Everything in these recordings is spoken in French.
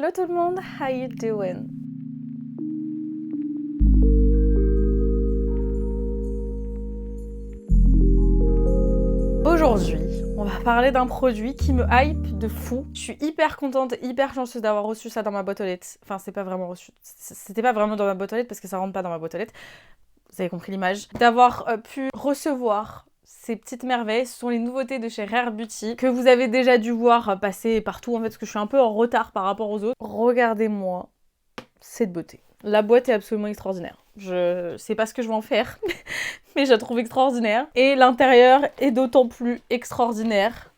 Hello tout le monde, how you doing? Aujourd'hui, on va parler d'un produit qui me hype de fou. Je suis hyper contente, hyper chanceuse d'avoir reçu ça dans ma boîte aux lettres. Enfin, c'est pas vraiment reçu. C'était pas vraiment dans ma boîte aux lettres parce que ça rentre pas dans ma boîte aux lettres. Vous avez compris l'image. D'avoir pu recevoir ces petites merveilles. Ce sont les nouveautés de chez Rare Beauty que vous avez déjà dû voir passer partout en fait parce que je suis un peu en retard par rapport aux autres. Regardez-moi cette beauté. La boîte est absolument extraordinaire. Je sais pas ce que je vais en faire, mais je la trouve extraordinaire. Et l'intérieur est d'autant plus extraordinaire.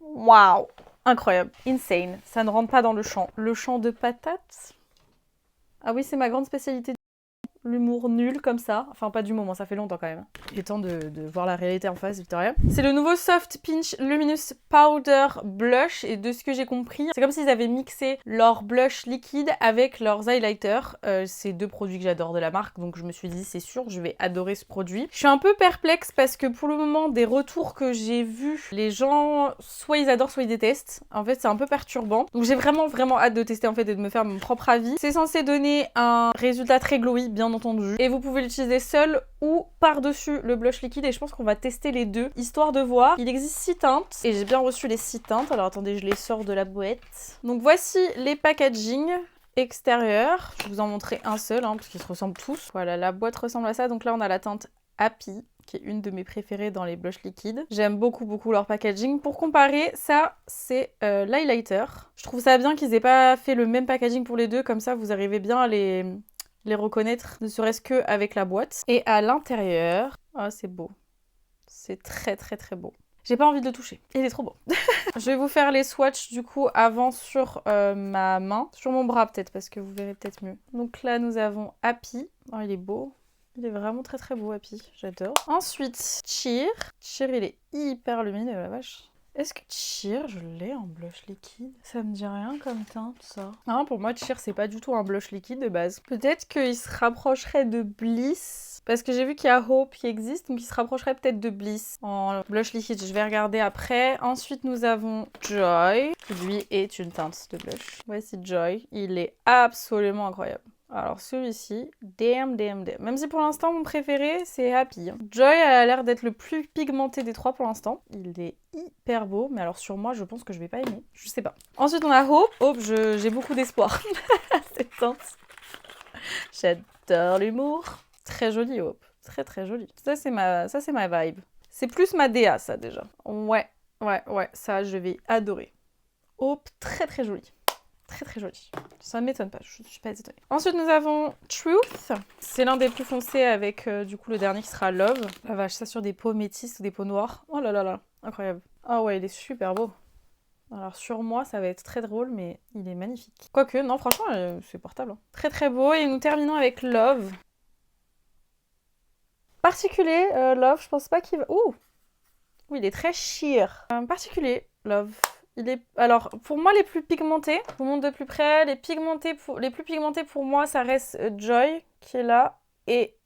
Waouh! Incroyable. Insane. Ça ne rentre pas dans le champ. Le champ de patates? Ah oui, c'est ma grande spécialité. L'humour nul comme ça. Enfin, pas du moment, ça fait longtemps quand même. Il est temps de voir la réalité en face, Victoria. C'est le nouveau Soft Pinch Luminous Powder Blush. Et de ce que j'ai compris, c'est comme s'ils avaient mixé leur blush liquide avec leurs highlighters. C'est deux produits que j'adore de la marque, donc je me suis dit, c'est sûr, je vais adorer ce produit. Je suis un peu perplexe parce que pour le moment, des retours que j'ai vus, les gens, soit ils adorent, soit ils détestent. En fait, c'est un peu perturbant. Donc j'ai vraiment hâte de tester en fait et de me faire mon propre avis. C'est censé donner un résultat très glowy, bien entendu. Et vous pouvez l'utiliser seul ou par-dessus le blush liquide. Et je pense qu'on va tester les deux, histoire de voir. Il existe 6 teintes. Et j'ai bien reçu les 6 teintes. Alors attendez, je les sors de la boîte. Donc voici les packaging extérieurs. Je vais vous en montrer un seul, parce qu'ils se ressemblent tous. Voilà, la boîte ressemble à ça. Donc là, on a la teinte Happy, qui est une de mes préférées dans les blushs liquides. J'aime beaucoup leur packaging. Pour comparer, ça, c'est l'highlighter. Je trouve ça bien qu'ils aient pas fait le même packaging pour les deux. Comme ça, vous arrivez bien à les reconnaître, ne serait-ce qu'avec la boîte. Et à l'intérieur, oh, c'est beau. C'est très beau. J'ai pas envie de le toucher. Il est trop beau. Je vais vous faire les swatchs du coup avant sur ma main. Sur mon bras peut-être, parce que vous verrez peut-être mieux. Donc là, nous avons Happy. Oh, il est beau. Il est vraiment très beau, Happy. J'adore. Ensuite, Cheer. Cheer, il est hyper lumineux, la vache. Est-ce que Cheer, je l'ai en blush liquide? Ça me dit rien comme teinte, ça. Non, pour moi, Cheer, c'est pas du tout un blush liquide de base. Peut-être qu'il se rapprocherait de Bliss. Parce que j'ai vu qu'il y a Hope qui existe, donc il se rapprocherait peut-être de Bliss en blush liquide. Je vais regarder après. Ensuite, nous avons Joy, qui lui est une teinte de blush. Voici Joy. Il est absolument incroyable. Alors celui-ci, damn. Même si pour l'instant mon préféré c'est Happy. Joy a l'air d'être le plus pigmenté des trois pour l'instant. Il est hyper beau, mais alors sur moi je pense que je vais pas aimer. Je sais pas. Ensuite on a Hope. Hope, j'ai beaucoup d'espoir. Cette teinte. J'adore l'humour. Très jolie Hope. Très jolie. Ça c'est ma vibe. C'est plus ma DA ça déjà. Ouais. Ça je vais adorer. Hope, très jolie. Très jolie. Ça ne m'étonne pas, je ne suis pas étonnée. Ensuite, nous avons Truth. C'est l'un des plus foncés avec du coup le dernier qui sera Love. La vache, ça sur des peaux métisses ou des peaux noires. Oh là là, incroyable. Ah ouais, il est super beau. Alors sur moi, ça va être très drôle, mais il est magnifique. Quoique, non, franchement, c'est portable. Très beau. Et nous terminons avec Love. Particulier, Love, je pense pas qu'il va... Ouh! Oui, il est très sheer. Particulier, Love. Alors, pour moi, les plus pigmentés, je vous montre de plus près, les plus pigmentés pour moi, ça reste Joy, qui est là, et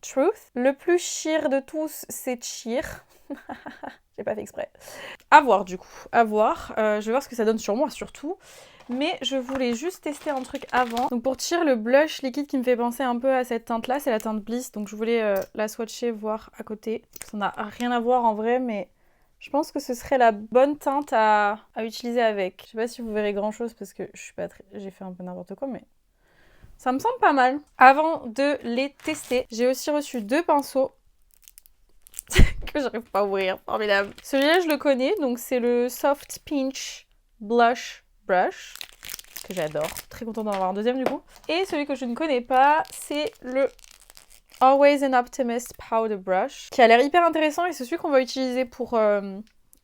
Truth. Le plus sheer de tous, c'est Cheer. J'ai pas fait exprès. À voir, du coup. À voir. Je vais voir ce que ça donne sur moi, surtout. Mais je voulais juste tester un truc avant. Donc pour Cheer, le blush liquide qui me fait penser un peu à cette teinte-là, c'est la teinte Bliss. Donc je voulais la swatcher, voir à côté. Ça n'a rien à voir en vrai, mais... je pense que ce serait la bonne teinte à utiliser avec. Je sais pas si vous verrez grand chose parce que je suis pas très... j'ai fait un peu n'importe quoi, mais ça me semble pas mal. Avant de les tester, j'ai aussi reçu 2 pinceaux que j'arrive pas à ouvrir. Formidable. Celui-là, je le connais, donc c'est le Soft Pinch Blush Brush que j'adore. Très contente d'en avoir un deuxième du coup. Et celui que je ne connais pas, c'est le Always an Optimist Powder Brush, qui a l'air hyper intéressant et c'est celui qu'on va utiliser pour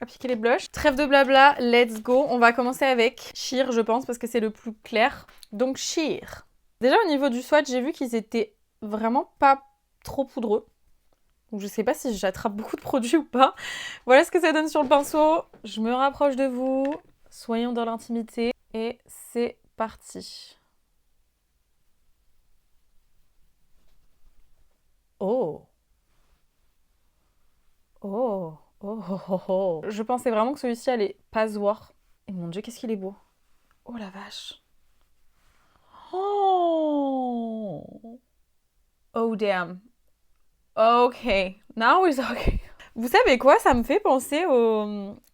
appliquer les blushs. Trêve de blabla, let's go. On va commencer avec Cheer, je pense, parce que c'est le plus clair. Donc Cheer. Déjà au niveau du swatch, j'ai vu qu'ils étaient vraiment pas trop poudreux. Donc je sais pas si j'attrape beaucoup de produits ou pas. Voilà ce que ça donne sur le pinceau. Je me rapproche de vous. Soyons dans l'intimité. Et c'est parti. Oh. Je pensais vraiment que celui-ci allait pas se voir. Et mon dieu, qu'est-ce qu'il est beau. Oh la vache. Oh, oh damn. Ok, now it's okay. Vous savez quoi? Ça me fait penser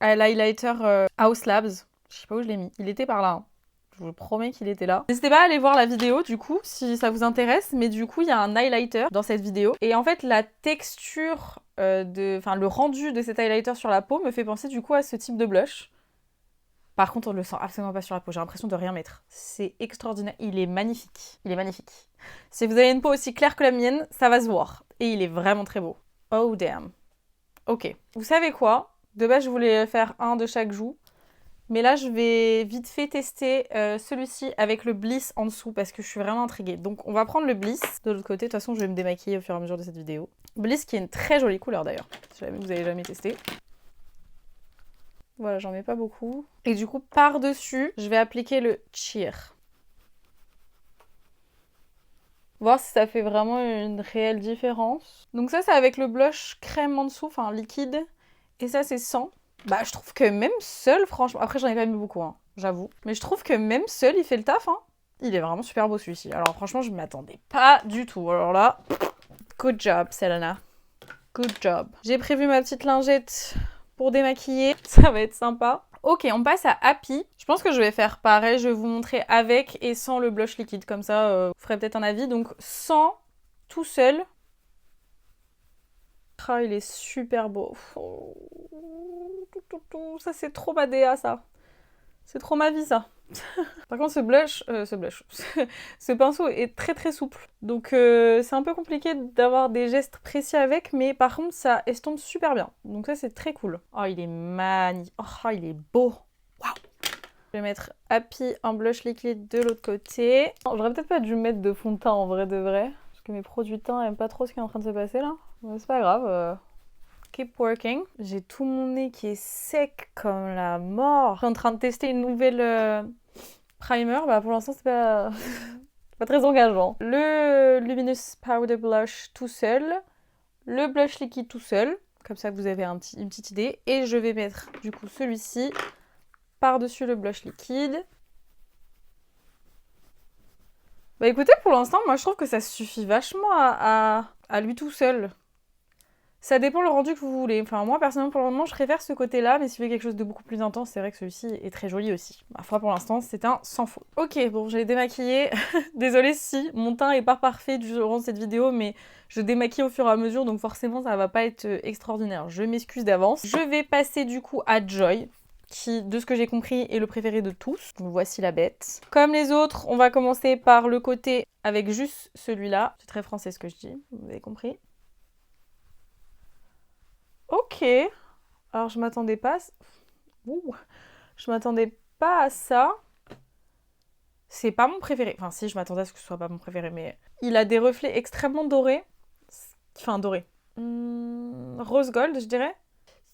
à l'highlighter House Labs. Je sais pas où je l'ai mis. Il était par là. Hein. Je vous promets qu'il était là. N'hésitez pas à aller voir la vidéo du coup, si ça vous intéresse. Mais du coup, il y a un highlighter dans cette vidéo. Et en fait, la texture, enfin le rendu de cet highlighter sur la peau me fait penser du coup à ce type de blush. Par contre, on ne le sent absolument pas sur la peau. J'ai l'impression de rien mettre. C'est extraordinaire. Il est magnifique. Il est magnifique. Si vous avez une peau aussi claire que la mienne, ça va se voir. Et il est vraiment très beau. Oh damn. Ok. Vous savez quoi? De base, je voulais faire un de chaque joue. Mais là, je vais vite fait tester celui-ci avec le Bliss en dessous parce que je suis vraiment intriguée. Donc, on va prendre le Bliss de l'autre côté. De toute façon, je vais me démaquiller au fur et à mesure de cette vidéo. Bliss qui est une très jolie couleur d'ailleurs. Si jamais vous n'avez jamais testé. Voilà, j'en mets pas beaucoup. Et du coup, par-dessus, je vais appliquer le Cheer. Voir si ça fait vraiment une réelle différence. Donc ça, c'est avec le blush crème en dessous, enfin liquide. Et ça, c'est sans. Bah, je trouve que même seul, franchement... Après, j'en ai pas mis beaucoup, hein, j'avoue. Mais je trouve que même seul, il fait le taf, hein. Il est vraiment super beau, celui-ci. Alors franchement, je m'attendais pas du tout. Alors là, good job, Selena. Good job. J'ai prévu ma petite lingette pour démaquiller. Ça va être sympa. Ok, on passe à Happy. Je pense que je vais faire pareil. Je vais vous montrer avec et sans le blush liquide. Comme ça, vous ferez peut-être un avis. Donc, sans, tout seul. Ah, il est super beau. Oh. Ça, c'est trop ma DA, ça. C'est trop ma vie, ça. Par contre, ce pinceau est très très souple. Donc c'est un peu compliqué d'avoir des gestes précis avec, mais par contre, ça estompe super bien. Donc ça, c'est très cool. Oh, il est magnifique. Oh, il est beau. Waouh. Je vais mettre Happy en blush liquide de l'autre côté. J'aurais peut-être pas dû mettre de fond de teint en vrai de vrai. Parce que mes produits teint n'aiment pas trop ce qui est en train de se passer là. Mais c'est pas grave. Keep working. J'ai tout mon nez qui est sec comme la mort. Je suis en train de tester une nouvelle primer. Bah pour l'instant c'est pas... pas très engageant. Le Luminous Powder Blush tout seul. Le blush liquide tout seul. Comme ça vous avez une petite idée. Et je vais mettre du coup celui-ci par-dessus le blush liquide. Bah écoutez, pour l'instant, moi je trouve que ça suffit vachement à lui tout seul. Ça dépend le rendu que vous voulez. Enfin, moi, personnellement, pour le moment, je préfère ce côté-là, mais si vous voulez quelque chose de beaucoup plus intense, c'est vrai que celui-ci est très joli aussi. Ma foi, pour l'instant, c'est un sans faute. Ok, bon, j'ai démaquillé. Désolée si mon teint est pas parfait durant cette vidéo, mais je démaquille au fur et à mesure, donc forcément, ça va pas être extraordinaire. Je m'excuse d'avance. Je vais passer du coup à Joy, qui, de ce que j'ai compris, est le préféré de tous. Donc voici la bête. Comme les autres, on va commencer par le côté avec juste celui-là. C'est très français ce que je dis, vous avez compris. Ok. Alors je m'attendais pas... Ouh. Je m'attendais pas à ça. C'est pas mon préféré. Enfin si, je m'attendais à ce que ce soit pas mon préféré, mais... Il a des reflets extrêmement dorés. Enfin, dorés. Rose gold, je dirais.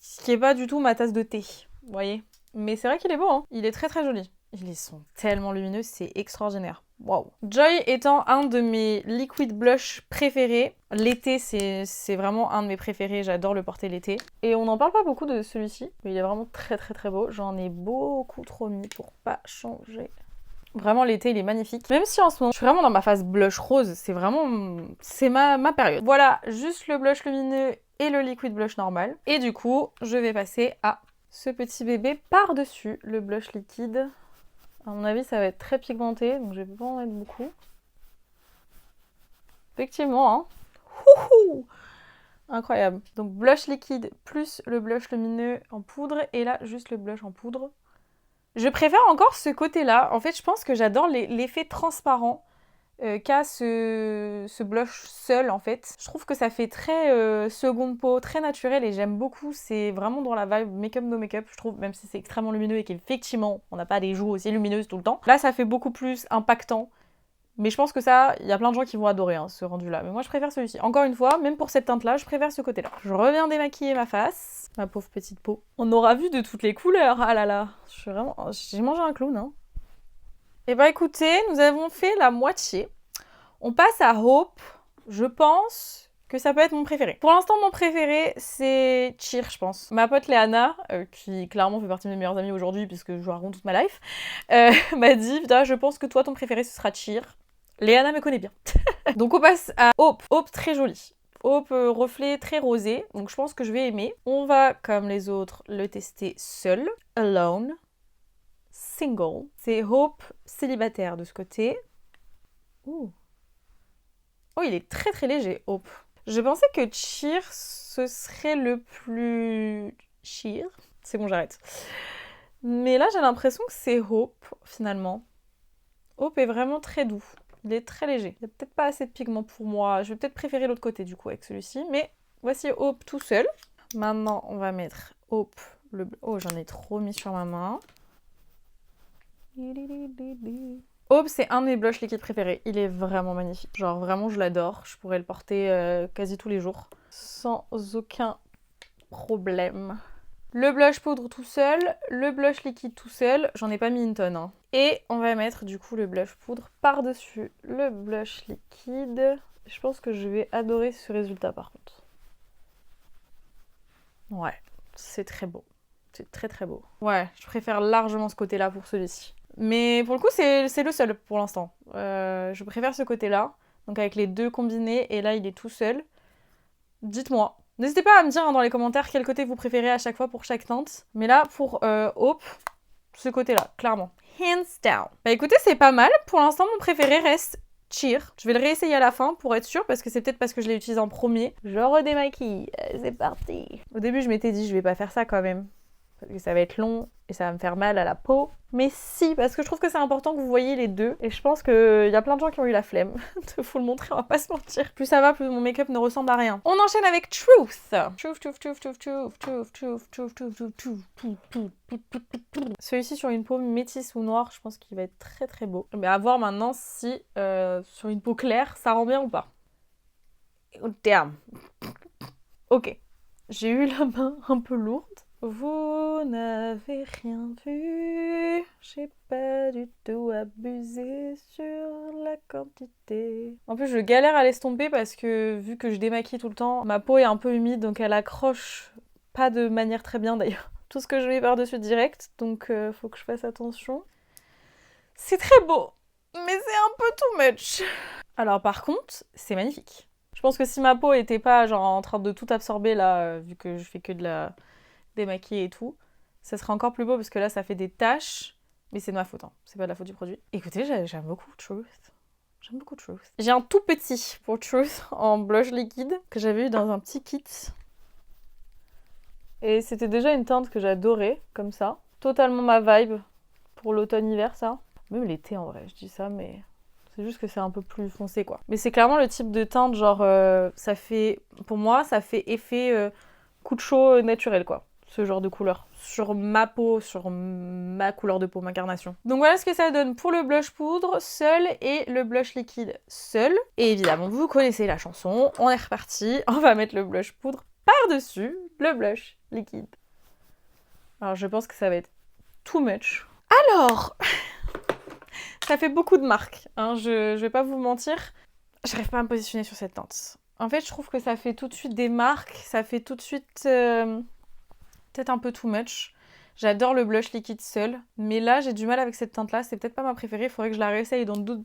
Ce qui est pas du tout ma tasse de thé. Vous voyez. Mais c'est vrai qu'il est beau, hein. Il est très très joli. Ils sont tellement lumineux, c'est extraordinaire. Waouh. Joy étant un de mes liquid blush préférés. L'été, c'est vraiment un de mes préférés. J'adore le porter l'été. Et on n'en parle pas beaucoup de celui-ci, mais il est vraiment très très très beau. J'en ai beaucoup trop mis pour pas changer. Vraiment, l'été, il est magnifique. Même si en ce moment, je suis vraiment dans ma phase blush rose. C'est vraiment... C'est ma période. Voilà, juste le blush lumineux et le liquid blush normal. Et du coup, je vais passer à ce petit bébé par-dessus le blush liquide. À mon avis, ça va être très pigmenté, donc je vais pas en mettre beaucoup. Effectivement, hein. Ouhou, incroyable. Donc blush liquide plus le blush lumineux en poudre, et là, juste le blush en poudre. Je préfère encore ce côté-là. En fait, je pense que j'adore l'effet transparent qu'a ce blush seul, en fait. Je trouve que ça fait très seconde peau, très naturel, et j'aime beaucoup. C'est vraiment dans la vibe make-up no make-up, je trouve, même si c'est extrêmement lumineux et qu'effectivement, on n'a pas des joues aussi lumineuses tout le temps. Là, ça fait beaucoup plus impactant. Mais je pense que ça, il y a plein de gens qui vont adorer ce rendu-là. Mais moi, je préfère celui-ci. Encore une fois, même pour cette teinte-là, je préfère ce côté-là. Je reviens démaquiller ma face. Ma pauvre petite peau. On aura vu de toutes les couleurs. Ah là là. Je suis vraiment... J'ai mangé un clown, hein. Et bah écoutez, nous avons fait la moitié. On passe à Hope. Je pense que ça peut être mon préféré. Pour l'instant, mon préféré, c'est Cheer, je pense. Ma pote Léana, qui clairement fait partie de mes meilleures amies aujourd'hui, puisque je raconte toute ma life, m'a dit, putain, je pense que toi, ton préféré, ce sera Cheer. Léana me connaît bien. Donc on passe à Hope. Hope, très jolie. Hope, reflet très rosé, donc je pense que je vais aimer. On va, comme les autres, le tester seul. Alone. Single. C'est Hope célibataire de ce côté. Ouh. Oh, il est très très léger, Hope. Je pensais que Cheer, ce serait le plus... Cheer. C'est bon, j'arrête. Mais là, j'ai l'impression que c'est Hope, finalement. Hope est vraiment très doux. Il est très léger. Il n'y a peut-être pas assez de pigments pour moi. Je vais peut-être préférer l'autre côté, du coup, avec celui-ci. Mais voici Hope tout seul. Maintenant, on va mettre Hope le... Oh, j'en ai trop mis sur ma main. Hope, c'est un de mes blushs liquides préférés. Il est vraiment magnifique. Genre, vraiment, je l'adore. Je pourrais le porter quasi tous les jours. Sans aucun problème. Le blush poudre tout seul. Le blush liquide tout seul. J'en ai pas mis une tonne. Hein. Et on va mettre, du coup, le blush poudre par-dessus le blush liquide. Je pense que je vais adorer ce résultat, par contre. Ouais, c'est très beau. C'est très très beau. Ouais, je préfère largement ce côté-là pour celui-ci. Mais pour le coup, c'est le seul pour l'instant. Je préfère ce côté-là. Donc avec les deux combinés, et là, il est tout seul. Dites-moi. N'hésitez pas à me dire dans les commentaires quel côté vous préférez à chaque fois pour chaque teinte. Mais là, pour Hope, ce côté-là, clairement. Hands down. Bah écoutez, c'est pas mal. Pour l'instant, mon préféré reste Cheer. Je vais le réessayer à la fin pour être sûre, parce que c'est peut-être parce que je l'ai utilisé en premier. Je redémaquille. C'est parti. Au début, je m'étais dit, je vais pas faire ça quand même. Parce que ça va être long et ça va me faire mal à la peau. Mais si, parce que je trouve que c'est important que vous voyez les deux. Et je pense qu'il y a plein de gens qui ont eu la flemme de vous le montrer, on va pas se mentir. Plus ça va, plus mon make-up ne ressemble à rien. On enchaîne avec Truth. Celui-ci sur une peau métisse ou noire, je pense qu'il va être très très beau. Mais à voir maintenant si sur une peau claire, ça rend bien ou pas. Oh damn. Ok. J'ai eu la main un peu lourde. Vous n'avez rien vu, j'ai pas du tout abusé sur la quantité. En plus, je galère à l'estomper parce que vu que je démaquille tout le temps, ma peau est un peu humide, donc elle accroche pas de manière très bien d'ailleurs. Tout ce que je mets par-dessus direct, donc faut que je fasse attention. C'est très beau, mais c'est un peu too much. Alors par contre, c'est magnifique. Je pense que si ma peau était pas genre en train de tout absorber là, vu que je fais que de la... démaquillé et tout, ça serait encore plus beau parce que là ça fait des taches, mais c'est de ma faute, hein. C'est pas de la faute du produit. Écoutez, j'aime beaucoup Truth. J'aime beaucoup Truth. J'ai un tout petit pour Truth en blush liquide que j'avais eu dans un petit kit. Et c'était déjà une teinte que j'adorais, comme ça. Totalement ma vibe pour l'automne-hiver, ça. Même l'été en vrai, je dis ça, mais c'est juste que c'est un peu plus foncé quoi. Mais c'est clairement le type de teinte, genre, ça fait, pour moi, ça fait effet coup de chaud naturel quoi. Ce genre de couleur sur ma peau, sur ma couleur de peau, ma carnation. Donc voilà ce que ça donne pour le blush poudre seul et le blush liquide seul. Et évidemment, vous connaissez la chanson, on est reparti, on va mettre le blush poudre par-dessus le blush liquide. Alors je pense que ça va être too much. Alors, ça fait beaucoup de marques, hein, je vais pas vous mentir, j'arrive pas à me positionner sur cette teinte. En fait, je trouve que ça fait tout de suite des marques, ça fait tout de suite... peut-être un peu too much. J'adore le blush liquide seul, mais là j'ai du mal avec cette teinte là, c'est peut-être pas ma préférée, il faudrait que je la réessaye dans d'autres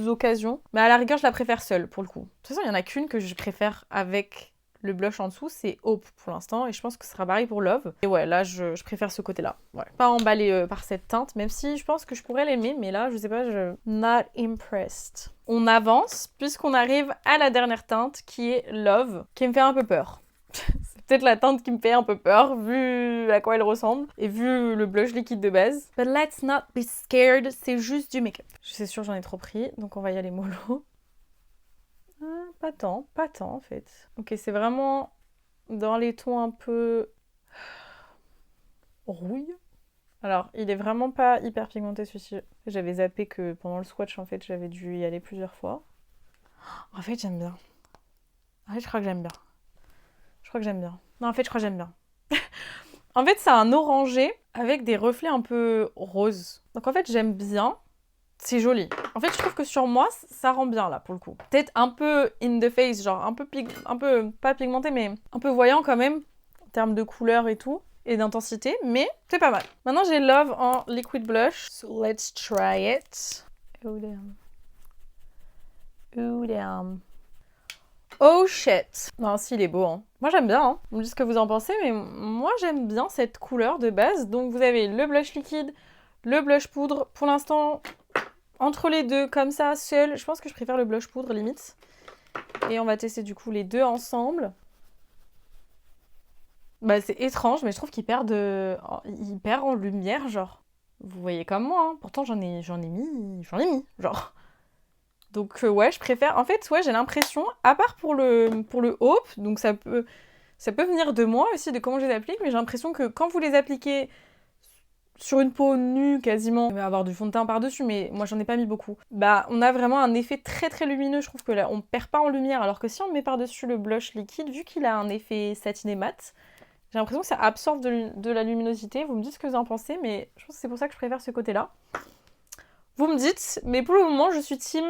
occasions. Mais à la rigueur je la préfère seule pour le coup. De toute façon il y en a qu'une que je préfère avec le blush en dessous, c'est Hope pour l'instant, et je pense que ce sera pareil pour Love. Et ouais, là je préfère ce côté là. Ouais. Pas emballée par cette teinte, même si je pense que je pourrais l'aimer, mais là je sais pas, not impressed. On avance puisqu'on arrive à la dernière teinte qui est Love, qui me fait un peu peur. Peut-être la teinte qui me fait un peu peur, vu à quoi elle ressemble, et vu le blush liquide de base. But let's not be scared, c'est juste du make-up. C'est sûr, j'en ai trop pris, donc on va y aller mollo. Ah, pas tant en fait. Ok, c'est vraiment dans les tons un peu... rouille. Alors, il est vraiment pas hyper pigmenté celui-ci. J'avais zappé que pendant le swatch, en fait, j'avais dû y aller plusieurs fois. En fait, j'aime bien. En fait, je crois que j'aime bien. Non, en fait, je crois que j'aime bien. En fait, c'est un orangé avec des reflets un peu roses. Donc en fait, j'aime bien. c'est joli. En fait, je trouve que sur moi, ça rend bien là pour le coup. Peut-être un peu in the face, genre un peu pas pigmenté, mais un peu voyant quand même, en termes de couleur et tout, et d'intensité, mais c'est pas mal. Maintenant, j'ai Love en liquid blush, so let's try it. Oh damn. Oh damn. Oh shit. Non, si, il est beau, hein. Moi, j'aime bien, hein. Vous me dites ce que vous en pensez, mais moi, j'aime bien cette couleur de base. Donc, vous avez le blush liquide, le blush poudre. Pour l'instant, entre les deux, comme ça, seul, je pense que je préfère le blush poudre, limite. Et on va tester, du coup, les deux ensemble. Bah, c'est étrange, mais je trouve qu'il perd il perd en lumière, genre. Vous voyez comme moi, hein. Pourtant, j'en ai mis, genre. Donc ouais, je préfère. En fait, ouais, j'ai l'impression, à part pour le Hope, donc ça peut venir de moi aussi, de comment je les applique, mais j'ai l'impression que quand vous les appliquez sur une peau nue quasiment, il va y avoir du fond de teint par-dessus, mais moi j'en ai pas mis beaucoup. Bah, on a vraiment un effet très très lumineux. Je trouve que là, on perd pas en lumière, alors que si on met par-dessus le blush liquide, vu qu'il a un effet satiné mat, j'ai l'impression que ça absorbe de la luminosité. Vous me dites ce que vous en pensez, mais je pense que c'est pour ça que je préfère ce côté-là. Vous me dites, mais pour le moment, je suis team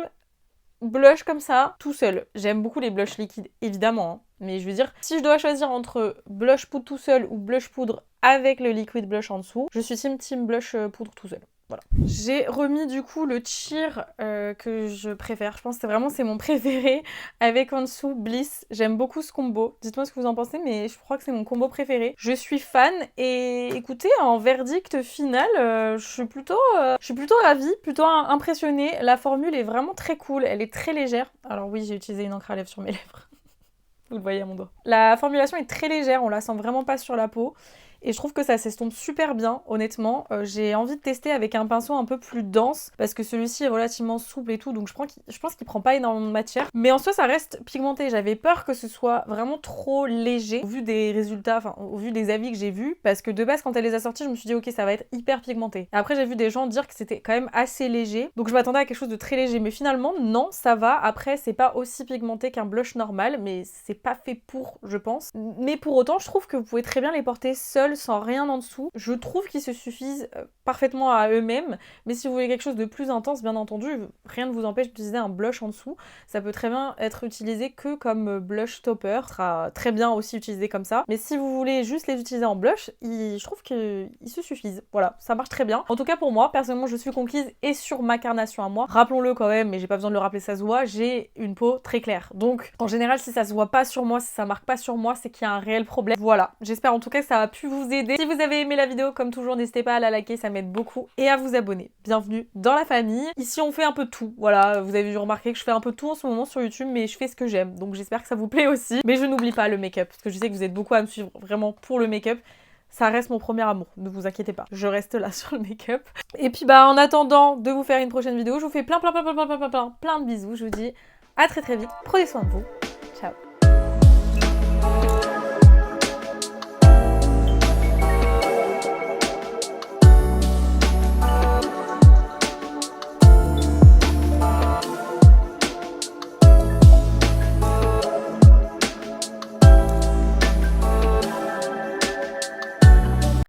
blush comme ça, tout seul. J'aime beaucoup les blushs liquides, évidemment. Hein. Mais je veux dire, si je dois choisir entre blush poudre tout seul ou blush poudre avec le liquid blush en dessous, je suis team blush poudre tout seul. Voilà. J'ai remis du coup le cheer que je préfère. Je pense que c'est mon préféré. Avec en dessous Bliss. J'aime beaucoup ce combo. Dites-moi ce que vous en pensez, mais je crois que c'est mon combo préféré. Je suis fan et écoutez, en verdict final, je suis plutôt ravie, plutôt impressionnée. La formule est vraiment très cool. Elle est très légère. Alors oui, j'ai utilisé une encre à lèvres sur mes lèvres. Vous le voyez à mon doigt. La formulation est très légère, on la sent vraiment pas sur la peau. Et je trouve que ça s'estompe super bien, honnêtement. J'ai envie de tester avec un pinceau un peu plus dense, parce que celui-ci est relativement souple et tout, donc je pense qu'il prend pas énormément de matière. Mais en soi, ça reste pigmenté. J'avais peur que ce soit vraiment trop léger, au vu des résultats, enfin, au vu des avis que j'ai vus, parce que de base, quand elle les a sortis, je me suis dit, ok, ça va être hyper pigmenté. Et après, j'ai vu des gens dire que c'était quand même assez léger, donc je m'attendais à quelque chose de très léger. Mais finalement, non, ça va. Après, c'est pas aussi pigmenté qu'un blush normal, mais c'est pas fait pour, je pense. Mais pour autant, je trouve que vous pouvez très bien les porter seuls, sans rien en dessous. Je trouve qu'ils se suffisent parfaitement à eux-mêmes, mais si vous voulez quelque chose de plus intense, bien entendu, rien ne vous empêche d'utiliser un blush en dessous. Ça peut très bien être utilisé que comme blush topper, ça sera très bien aussi utilisé comme ça. Mais si vous voulez juste les utiliser en blush, je trouve qu'ils se suffisent. Voilà, ça marche très bien. En tout cas pour moi, personnellement, je suis conquise et sur ma carnation à moi. Rappelons-le quand même, mais j'ai pas besoin de le rappeler, ça se voit, j'ai une peau très claire. Donc en général, si ça se voit pas sur moi, si ça marque pas sur moi, c'est qu'il y a un réel problème. Voilà, j'espère en tout cas que ça a pu vous aider. Si vous avez aimé la vidéo, comme toujours, n'hésitez pas à la liker, ça m'aide beaucoup, et à vous abonner. Bienvenue dans la famille. Ici, on fait un peu de tout. Voilà, vous avez dû remarquer que je fais un peu de tout en ce moment sur YouTube, mais je fais ce que j'aime. Donc j'espère que ça vous plaît aussi. Mais je n'oublie pas le make-up, parce que je sais que vous êtes beaucoup à me suivre vraiment pour le make-up. Ça reste mon premier amour, ne vous inquiétez pas. Je reste là sur le make-up. Et puis bah en attendant de vous faire une prochaine vidéo, je vous fais plein de bisous. Je vous dis à très vite. Prenez soin de vous. Ciao.